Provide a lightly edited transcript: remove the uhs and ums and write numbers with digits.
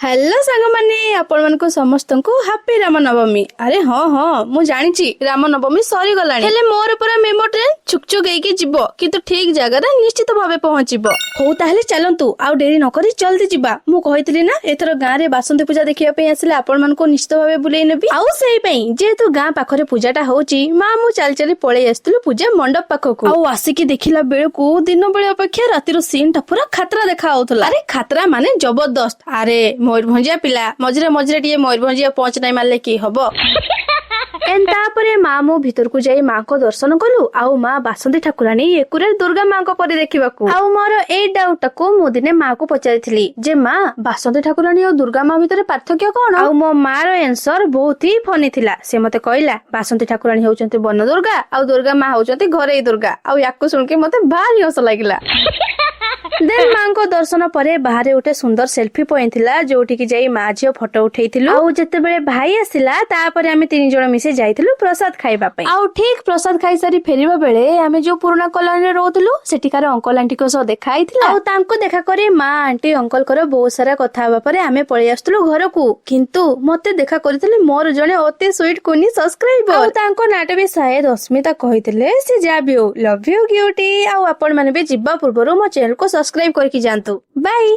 Hello सांग माने आपण मानको समस्तंको हैप्पी रामनवमी। अरे हाँ हाँ मु जानिची रामनवमी सरी गलानी हेले मोर पूरा मेमो ट्रेन छुकछुक हेकी जिवो किंतु ठीक जगह रे निश्चित भाबे पहुंचीबो। हो ताहले चलंतु आउ देरी न करी जल्दी जिबा। मु कहितली ना एथर गां रे बासंती पूजा देखिया पे आसिले आपण मानको निश्चित भाबे बुलेई नेबी। आउ सेही पई जेतु गां पाखरे पूजाटा होची मां मु चल चली पळे आस्तलु पूजा मंडप पाखको। आउ आसिकी देखिला बेळको दिन बेळे अपेक्षा रातिर सीन टा पूरा खतरा देखा आउतला। अरे खतरा माने जबरदस्त। अरे मयूरभंजिया पिला मझरे मझरे टिए मयूरभंजिया पहुंच नाई मारले की हबो। तापरे माँ मो भीतर को जाई माँ को दर्शन कलु आउ माँ बासंती ठाकुराणी एकुरे दुर्गा माँ को परी देखिबाकू। आउ मोर ए डाउट को मु दिने माँ को पचारिथिली जे माँ बासंती ठाकुराणी और दुर्गा माँ भीतर पार्थक्य कोन। आउ मो माँ रो आंसर बहुत ही फनी थिला। से मते कहला बासंती ठाकुराणी होचंती वन दुर्गा आउ दुर्गा माँ होचंती घरे दुर्गा। आउ याको सुन के मते भारी हस लागिला। देन माँ को दर्शन परे बाहर उठे सुंदर सेल्फी पॉइंट थिला जोठी की जाई माँ झियो फोटो उठेइथिलु। आउ जते बेले भाई आसिला तापरे आमे तीन जण मिसे जाइथिलु प्रसाद खाइबा पई। आउ ठीक प्रसाद खाइ सारी फेरिबा बेले आमे जो पुराना कॉलोनी रे रहउथिलु सेटिकार अंकल आंटी को सो देखाइथिला। आउ तांको देखा करे माँ आंटी अंकल करो बहुत सारा कथा हबा परे आमे पळि आस्तलु घर को। किंतु मते देखा करिथिले मोर जणे अति स्वीट कुनी सब्सक्राइबर। आउ तांको नाट भी शायद अस्मिता कहिथिले से जाबी हो लव यू क्यूटी। आउ आपण माने भी जिब्बा पूर्वरु मो चैनल को सब्सक्राइब करके जानतु। बाय।